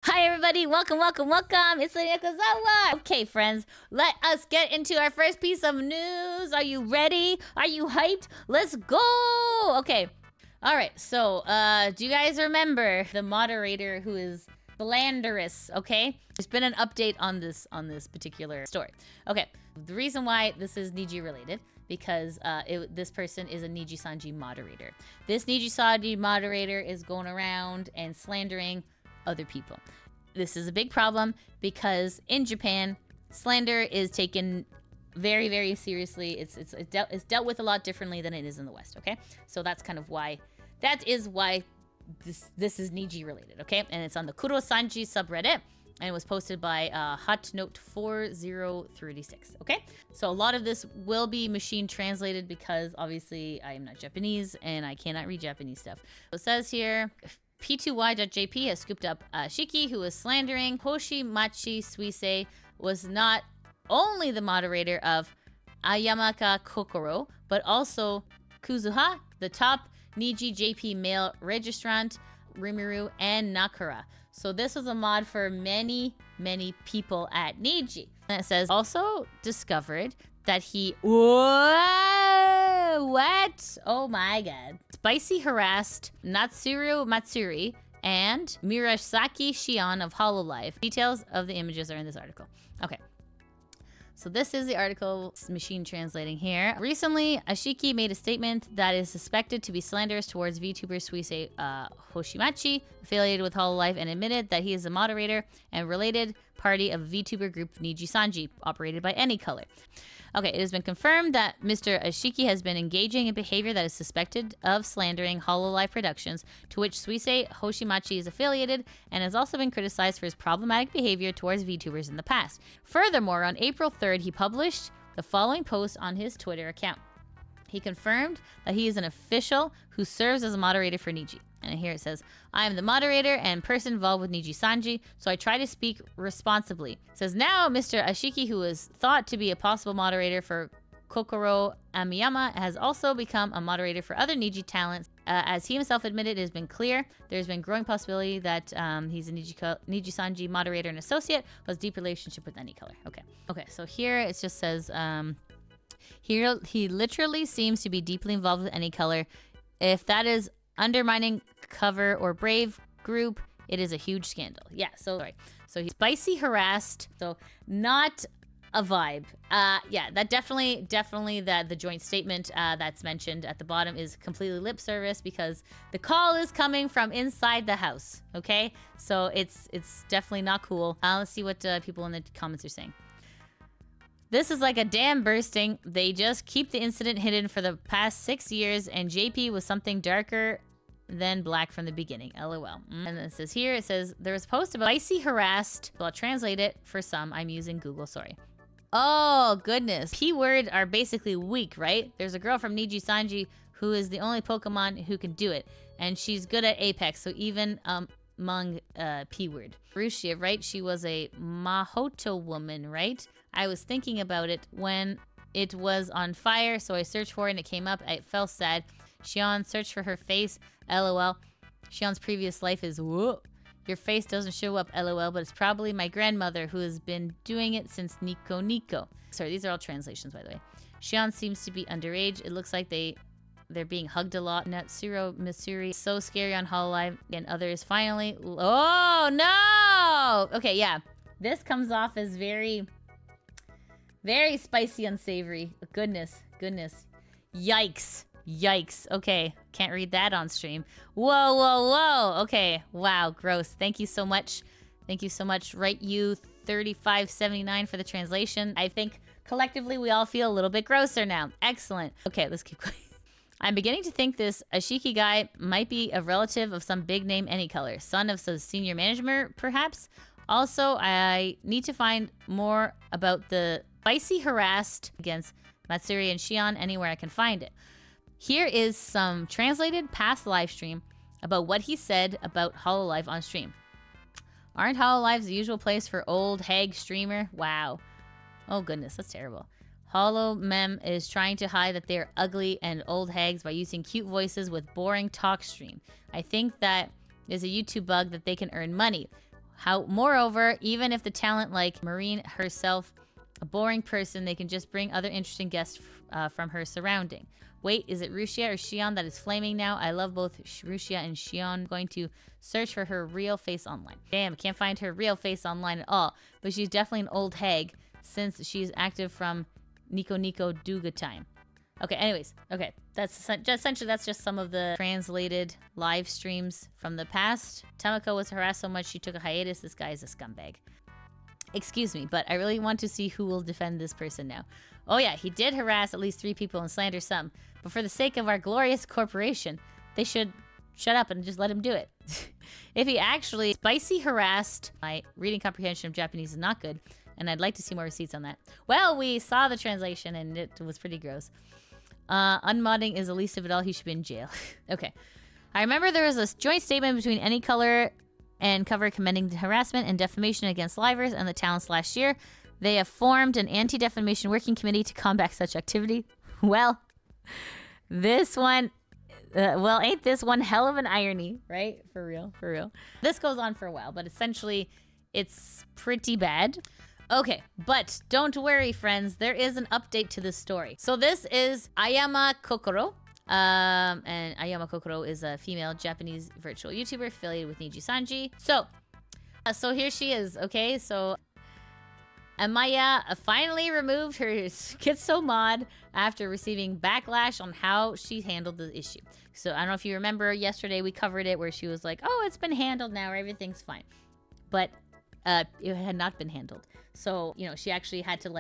Hi everybody, welcome. It's Yokozawa. Okay, friends, let us get into our first piece of news. Are you ready? Are you hyped? Let's go. Okay. All right. So, do you guys remember the moderator who is slanderous? Okay. There's been an update on this particular story. Okay. The reason why this is Niji related because this person is a Nijisanji moderator. This Nijisanji moderator is going around and slandering other people. This is a big problem because in Japan, slander is taken very, very seriously. It's dealt with a lot differently than it is in the West. Okay, so that's kind of why. That is why this is Niji related. Okay, and it's on the Kuro-sanji subreddit. And it was posted by Hot Note 4036. Okay, so a lot of this will be machine translated because obviously I am not Japanese and I cannot read Japanese stuff. So it says here, P2Y.jp has scooped up Shiki, who was slandering Hoshimachi Suisei, was not only the moderator of Amamiya Kokoro, but also Kuzuha, the top Niji JP male registrant, Rimuru, and Nakara. So this was a mod for many, many people at Niji. And it says, also discovered that he... Whoa! What? Oh my god. Spicy harassed Natsuru Matsuri and Hoshimachi Shion of Hololive. Details of the images are in this article. Okay. So this is the article, machine translating here. Recently, Ashiki made a statement that is suspected to be slanderous towards VTuber Suisei Hoshimachi, affiliated with Hololive, and admitted that he is a moderator and related party of VTuber group Nijisanji, operated by Any Color. Okay, it has been confirmed that Mr. Ashiki has been engaging in behavior that is suspected of slandering Hololive Productions, to which Suisei Hoshimachi is affiliated, and has also been criticized for his problematic behavior towards VTubers in the past. Furthermore, on April 3rd, he published the following post on his Twitter account. He confirmed that he is an official who serves as a moderator for Niji. And here it says, I am the moderator and person involved with Nijisanji, so I try to speak responsibly. It says, now Mr. Ashiki, who is thought to be a possible moderator for Kokoro Amiyama, has also become a moderator for other Niji talents. As he himself admitted, it has been clear there's been growing possibility that he's a Nijisanji moderator and associate, who has deep relationship with Any Color. Okay, so here it just says, here he literally seems to be deeply involved with Any Color. If that is undermining Cover or Brave group, it is a huge scandal. Yeah, so he's spicy harassed, so not a vibe. Yeah, that definitely the joint statement that's mentioned at the bottom is completely lip service because the call is coming from inside the house. Okay, so it's definitely not cool. Let's see what people in the comments are saying. This is like a dam bursting. They just keep the incident hidden for the past 6 years, and JP was something darker than black from the beginning. LOL. And then it says here, there was a post about spicy harassed. Well, I'll translate it for some. I'm using Google, sorry. Oh, goodness. P-word are basically weak, right? There's a girl from Nijisanji who is the only Pokemon who can do it, and she's good at Apex, so even among P-word. Rushia, right? She was a Mahoto woman, right? I was thinking about it when it was on fire, so I searched for it and it came up. I felt sad. Shion, search for her face. LOL. Shion's previous life is whoop. Your face doesn't show up, LOL, but it's probably my grandmother who has been doing it since Nico. Sorry, these are all translations, by the way. Shion seems to be underage. It looks like they're being hugged a lot. Natsuru Matsuri, so scary on Hololive, and others. Finally, oh no! Okay, yeah, this comes off as very, very spicy, unsavory. Goodness. Yikes. Okay, can't read that on stream. Whoa. Okay, wow, gross. Thank you so much. Right, you 3579 for the translation. I think collectively we all feel a little bit grosser now. Excellent. Okay, let's keep going. I'm beginning to think this Ashiki guy might be a relative of some big name Any Color, son of some senior manager, perhaps. Also, I need to find more about the spicy harassed against Matsuri and Shion anywhere I can find it. Here is some translated past live stream about what he said about Hololive on stream. Aren't Hololives the usual place for old hag streamer? Wow. Oh goodness, that's terrible. Holomem is trying to hide that they're ugly and old hags by using cute voices with boring talk stream. I think that is a YouTube bug that they can earn money. Moreover, even if the talent like Marine herself, a boring person, they can just bring other interesting guests from her surrounding. Wait, is it Rushia or Shion that is flaming now? I love both Rushia and Shion. I'm going to search for her real face online. Damn, can't find her real face online at all. But she's definitely an old hag since she's active from Nico Nico Duga time. Okay, anyways. Okay, that's essentially that's just some of the translated live streams from the past. Tamako was harassed so much she took a hiatus. This guy is a scumbag. Excuse me, but I really want to see who will defend this person now. Oh yeah, he did harass at least 3 people and slander some. But for the sake of our glorious corporation, they should shut up and just let him do it. If he actually spicy harassed, my reading comprehension of Japanese is not good, and I'd like to see more receipts on that. Well, we saw the translation and it was pretty gross. Unmodding is the least of it all. He should be in jail. Okay. I remember there was a joint statement between Any Color and Cover commending the harassment and defamation against livers and the talents last year. They have formed an anti-defamation working committee to combat such activity. Well, this one, ain't this one hell of an irony, right? For real, for real. This goes on for a while, but essentially it's pretty bad. Okay, but don't worry, friends. There is an update to this story. So this is Aia Kokoro. And Aia Kokoro is a female Japanese virtual YouTuber affiliated with Nijisanji. So here she is, okay? So Amaya finally removed her schizo mod after receiving backlash on how she handled the issue. So I don't know if you remember yesterday we covered it where she was like, oh, it's been handled now, everything's fine. But it had not been handled. So, you know, she actually had to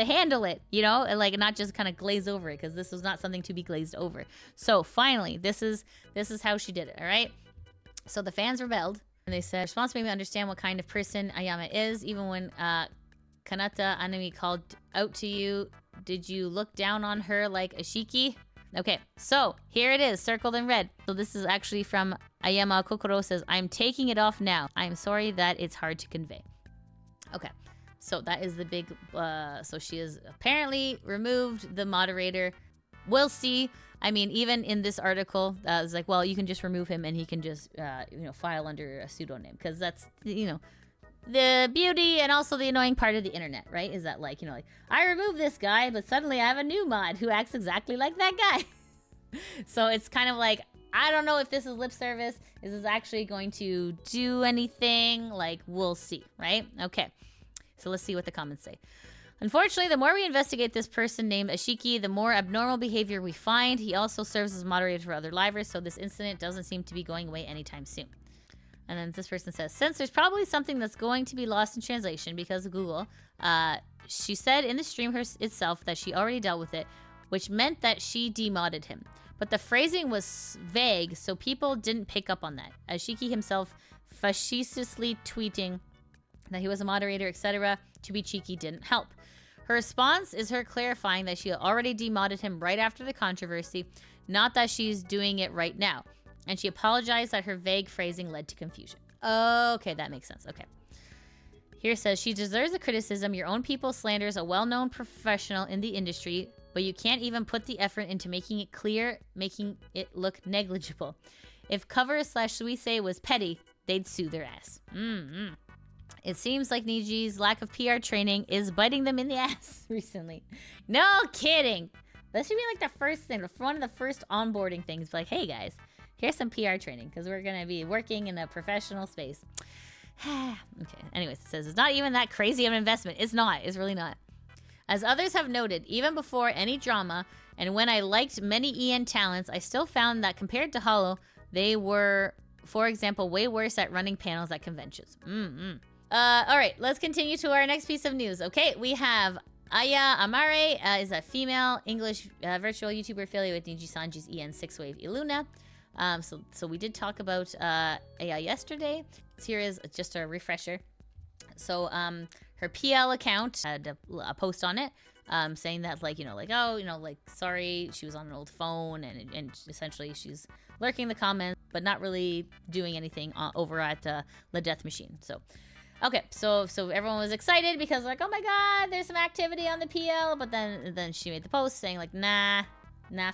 handle it, you know, and like not just kind of glaze over it, because this was not something to be glazed over. So finally, this is how she did it, all right? So the fans rebelled, and they said, response made me understand what kind of person Ayama is. Even when Kanata Anami called out to you, did you look down on her like a shiki? Okay, so here it is, circled in red. So this is actually from Aia Kokoro says, I'm taking it off now. I'm sorry that it's hard to convey. Okay, so that is the big, so she has apparently removed the moderator. We'll see. I mean, even in this article, it's like, well, you can just remove him and he can just, you know, file under a pseudonym. Because that's, you know, the beauty and also the annoying part of the internet, right? Is that like, you know, like, I removed this guy, but suddenly I have a new mod who acts exactly like that guy. So it's kind of like, I don't know if this is lip service. Is this actually going to do anything? Like, we'll see, right? Okay. So let's see what the comments say. Unfortunately, the more we investigate this person named Ashiki, the more abnormal behavior we find. He also serves as moderator for other livers, so this incident doesn't seem to be going away anytime soon. And then this person says, since there's probably something that's going to be lost in translation because of Google, she said in the stream itself that she already dealt with it, which meant that she demodded him. But the phrasing was vague, so people didn't pick up on that. Ashiki himself facetiously tweeting that he was a moderator, etc., to be cheeky didn't help. Her response is her clarifying that she already demodded him right after the controversy, not that she's doing it right now. And she apologized that her vague phrasing led to confusion. Okay, that makes sense. Okay. Here it says, she deserves the criticism. Your own people slanders a well-known professional in the industry, but you can't even put the effort into making it clear, making it look negligible. If Cover/Suisei was petty, they'd sue their ass. It seems like Niji's lack of PR training is biting them in the ass recently. No kidding. That should be like the first thing, one of the first onboarding things. Like, hey guys, here's some PR training because we're going to be working in a professional space. Okay, anyways, it says it's not even that crazy of an investment. It's not. It's really not. As others have noted, even before any drama, and when I liked many EN talents, I still found that compared to Hollow, they were, for example, way worse at running panels at conventions. All right, let's continue to our next piece of news. Okay, we have Aia Amare is a female English virtual YouTuber affiliated with Nijisanji's EN 6-Wave Iluna. So we did talk about Aia yesterday. Here is just a refresher. So her PL account had a post on it saying that, like, sorry, she was on an old phone, and essentially she's lurking the comments, but not really doing anything over at La Death Machine. So, okay, so everyone was excited because, like, oh my god, there's some activity on the PL, but then she made the post saying, like, nah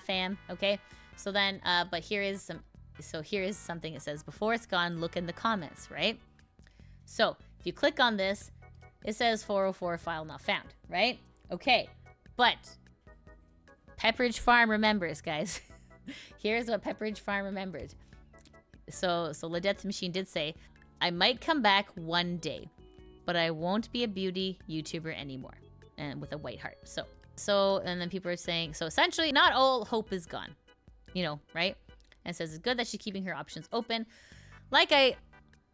fam, okay? So then, but here is some So here is something it says, before it's gone, look in the comments, right? So if you click on this, it says 404 file not found, right? Okay, but Pepperidge Farm remembers, guys. Here's what Pepperidge Farm remembered. So La Death Machine did say, I might come back one day, but I won't be a beauty YouTuber anymore. And with a white heart. So, and then people are saying, so essentially, not all hope is gone. You know, right? And it says it's good that she's keeping her options open. Like I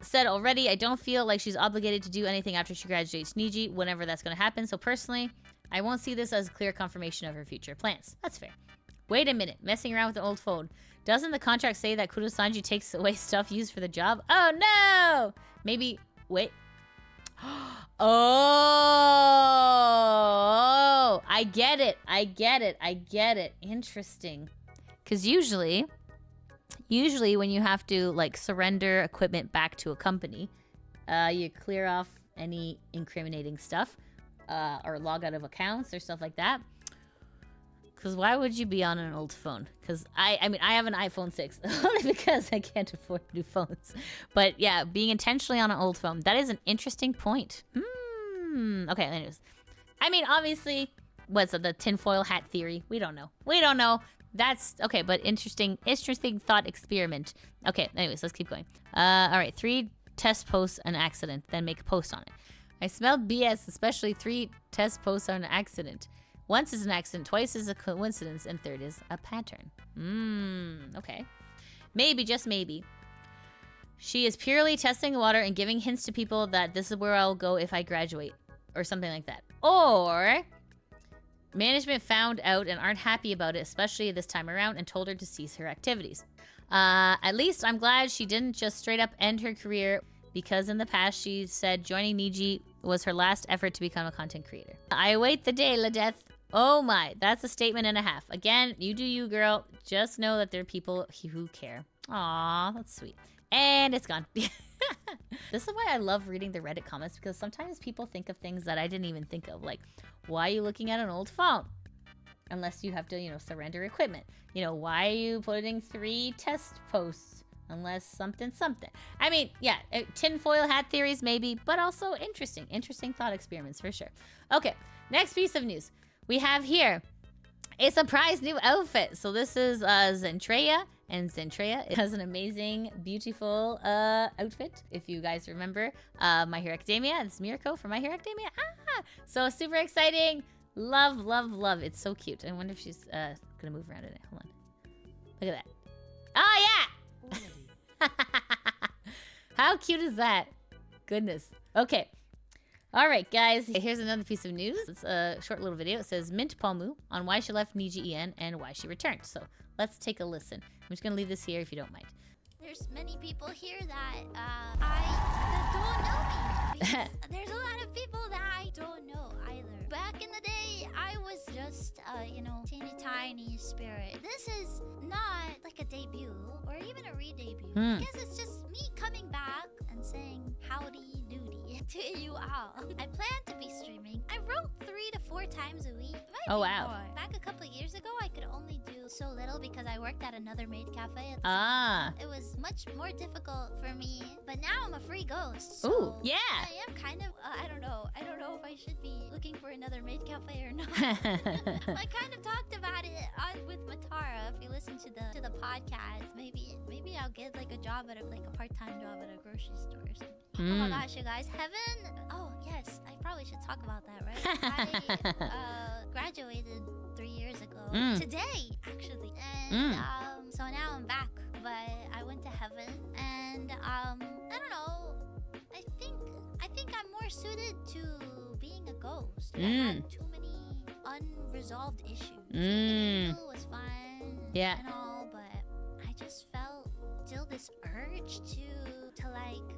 said already, I don't feel like she's obligated to do anything after she graduates Niji, whenever that's going to happen. So personally, I won't see this as a clear confirmation of her future plans. That's fair. Wait a minute, messing around with an old phone. Doesn't the contract say that Kudo-sanji takes away stuff used for the job? Oh no! Maybe, wait. Oh, I get it. Interesting. Because usually when you have to like surrender equipment back to a company, you clear off any incriminating stuff or log out of accounts or stuff like that. Because why would you be on an old phone? Because I mean, I have an iPhone 6 only because I can't afford new phones. But yeah, being intentionally on an old phone, that is an interesting point. Okay, anyways. I mean, obviously, what's the tinfoil hat theory? We don't know. That's okay, but interesting thought experiment. Okay, anyways, let's keep going. All right, 3 test posts an accident, then make a post on it. I smell BS, especially 3 test posts on an accident. Once is an accident, twice is a coincidence, and third is a pattern. Okay. Maybe, just maybe, she is purely testing the water and giving hints to people that this is where I'll go if I graduate, or something like that. Or management found out and aren't happy about it, especially this time around, and told her to cease her activities. At least I'm glad she didn't just straight up end her career, because in the past she said joining Niji was her last effort to become a content creator. I await the day, La Death. Oh my, that's a statement and a half. Again, you do you, girl. Just know that there are people who care. Aw, that's sweet. And it's gone. This is why I love reading the Reddit comments, because sometimes people think of things that I didn't even think of. Like, why are you looking at an old phone? Unless you have to, surrender equipment. Why are you putting 3 test posts? Unless something. I mean, yeah, tinfoil hat theories maybe, but also interesting thought experiments for sure. Okay, next piece of news. We have here a surprise new outfit. So this is Zentreya, and Zentreya has an amazing, beautiful outfit. If you guys remember My Hero Academia, it's Mirko from My Hero Academia. So super exciting. Love. It's so cute. I wonder if she's gonna move around in it. Hold on. Look at that. Oh yeah. How cute is that? Goodness. Okay. All right, guys. Here's another piece of news. It's a short little video. It says Mint Pomu on why she left Niji En and why she returned. So let's take a listen. I'm just gonna leave this here if you don't mind. There's many people here that don't know me. There's a lot of people that I don't know either. Back in the day, I was just teeny tiny spirit. This is not like a debut or even a re-debut. I guess it's just me coming back and saying howdy doody to you all. I plan to be streaming. I wrote 3 to 4 times a week. Oh wow. More. Back a couple of years ago, I could only do so little because I worked at another maid cafe. It was much more difficult for me. But now I'm a free ghost. So ooh, yeah. I am kind of, I don't know if I should be looking for another maid cafe or not. I kind of talked about it with Matara. If you listen to the podcast, maybe I'll get like a job at a part-time job at a grocery store or something. Oh my gosh, you guys, heaven. Oh yes, I probably should talk about that, right? I graduated 3 years ago today, actually, and so now I'm back. But I went to heaven, and I don't know. I think I'm more suited to being a ghost. I had too many unresolved issues. School was fun, yeah, and all, but I just felt still this urge to like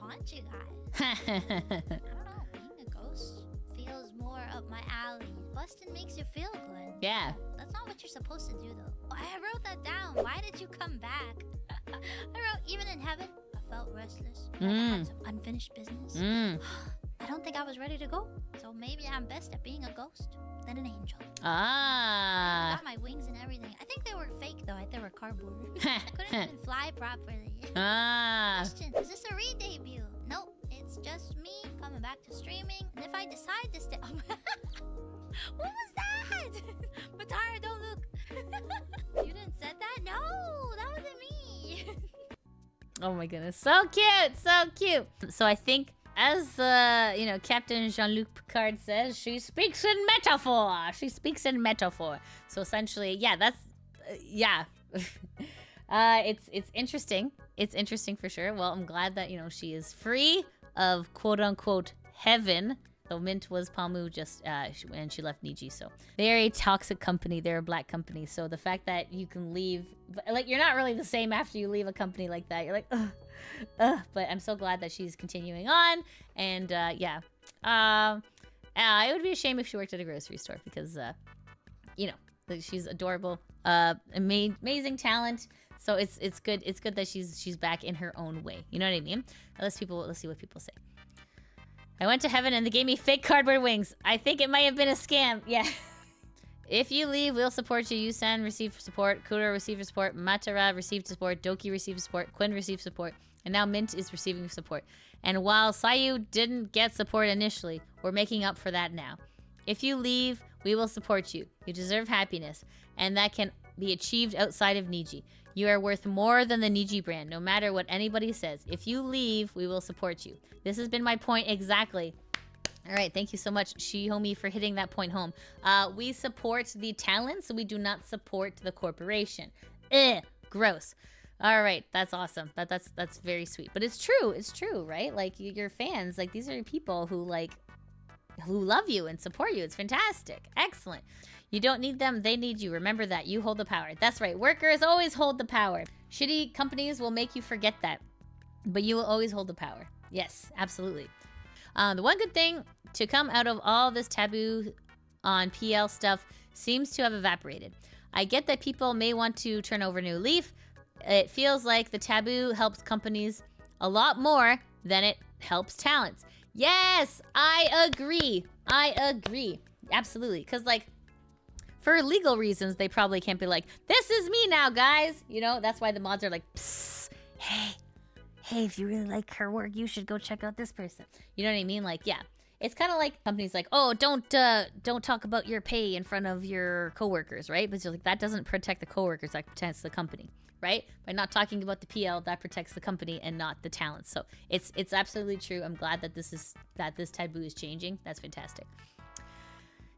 haunt you guys. I don't know. Being a ghost feels more up my alley. Bustin' makes you feel good. Yeah. That's not what you're supposed to do, though. I wrote that down. Why did you come back? I wrote, even in heaven, I felt restless. I had some unfinished business. I don't think I was ready to go. So maybe I'm best at being a ghost than an angel. Ah. I got my wings and everything. I think they were fake though. They were cardboard. I couldn't even fly properly. Ah. Question: is this a re-debut? Nope. It's just me coming back to streaming. And if I decide to stay... What was that? Matara, don't look. You didn't said that? No, that wasn't me. Oh my goodness. So cute. So cute. So I think, as you know, Captain Jean-Luc Picard says, she speaks in metaphor. She speaks in metaphor. So essentially, yeah, that's... yeah. It's interesting. It's interesting for sure. Well, I'm glad that, you know, she is free of quote-unquote heaven. So Mint was Pomu just when she left Niji. So they're a toxic company. They're a black company. So the fact that you can leave, like, you're not really the same after you leave a company like that. You're like, ugh, ugh. But I'm so glad that she's continuing on. And yeah, it would be a shame if she worked at a grocery store because, you know, she's adorable, amazing talent. So it's good. It's good that she's back in her own way. You know what I mean? Let's see what people say. I went to heaven and they gave me fake cardboard wings. I think it might have been a scam. Yeah. If you leave, we'll support you. Yusan received support. Kuro received support. Matara received support. Doki received support. Quinn received support. And now Mint is receiving support. And while Sayu didn't get support initially, we're making up for that now. If you leave, we will support you. You deserve happiness. And that can be achieved outside of Niji. You are worth more than the Niji brand, no matter what anybody says. If you leave, we will support you. This has been my point exactly. All right, thank you so much, Shihomie, for hitting that point home. We support the talents, we do not support the corporation. Ugh, gross. All right, that's awesome. That's very sweet. But it's true, right? Like, your fans, like, these are people who, like, who love you and support you. It's fantastic. Excellent. You don't need them, they need you. Remember that. You hold the power. That's right. Workers always hold the power. Shitty companies will make you forget that. But you will always hold the power. Yes, absolutely. The one good thing to come out of all this taboo on PL stuff seems to have evaporated. I get that people may want to turn over a new leaf. It feels like the taboo helps companies a lot more than it helps talents. Yes, I agree. I agree. Absolutely. Because, like, for legal reasons, they probably can't be like, this is me now, guys. You know, that's why the mods are like, psst, hey, if you really like her work, you should go check out this person. You know what I mean? Like, yeah. It's kind of like companies like, oh, don't talk about your pay in front of your coworkers, right? But you're like, that doesn't protect the coworkers, that protects the company, right? By not talking about the PL, that protects the company and not the talent. So it's absolutely true. I'm glad that this taboo is changing. That's fantastic.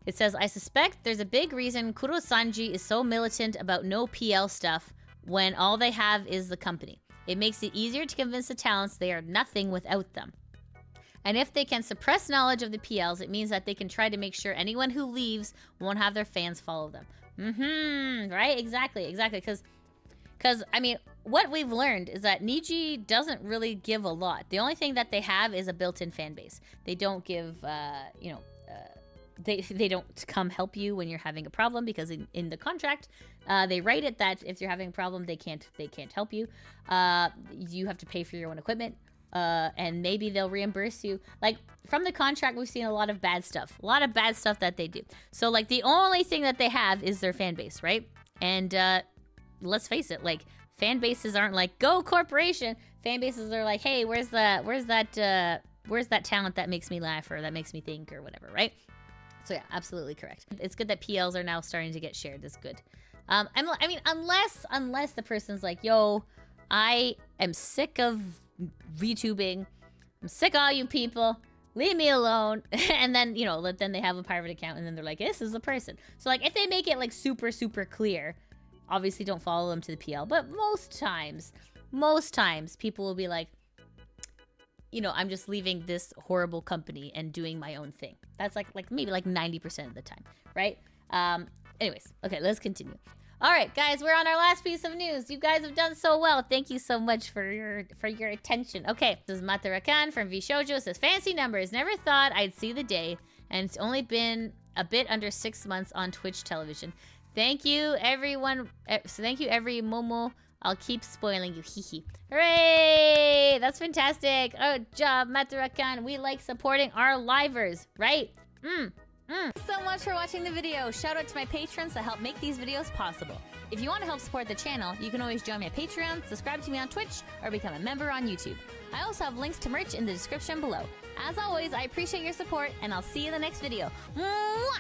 It says, I suspect there's a big reason Kuro-sanji is so militant about no PL stuff when all they have is the company. It makes it easier to convince the talents they are nothing without them. And if they can suppress knowledge of the PLs, it means that they can try to make sure anyone who leaves won't have their fans follow them. Right? Exactly. Because, I mean, what we've learned is that Niji doesn't really give a lot. The only thing that they have is a built-in fan base. They don't give, they don't come help you when you're having a problem, because in the contract, they write it that if you're having a problem, they can't help you. You have to pay for your own equipment. And maybe they'll reimburse you. Like, from the contract, we've seen a lot of bad stuff. A lot of bad stuff that they do. So, like, the only thing that they have is their fan base, right? And let's face it, like, fan bases aren't like, go corporation. Fan bases are like, hey, where's that talent that makes me laugh or that makes me think or whatever, right? So yeah, absolutely correct. It's good that PLs are now starting to get shared. It's good. I mean, unless the person's like, yo, I am sick of VTubing. I'm sick of all you people. Leave me alone. And then, you know, then they have a private account and then they're like, this is the person. So, like, if they make it, like, super, super clear, obviously don't follow them to the PL. But most times, people will be like, you know, I'm just leaving this horrible company and doing my own thing. That's like maybe like 90% of the time, right? Anyways, okay, let's continue. All right, guys, we're on our last piece of news. You guys have done so well. Thank you so much for your attention. Okay, this is Matara Kan from VShoujo. Says, fancy numbers. Never thought I'd see the day, and it's only been a bit under 6 months on Twitch television. Thank you, everyone. So thank you, every Momo I'll keep spoiling you. Hee. Hooray! That's fantastic. Oh, job, Matara Kan. We like supporting our livers, right? Thanks so much for watching the video. Shout out to my patrons that help make these videos possible. If you want to help support the channel, you can always join me at Patreon, subscribe to me on Twitch, or become a member on YouTube. I also have links to merch in the description below. As always, I appreciate your support, and I'll see you in the next video. Mwah!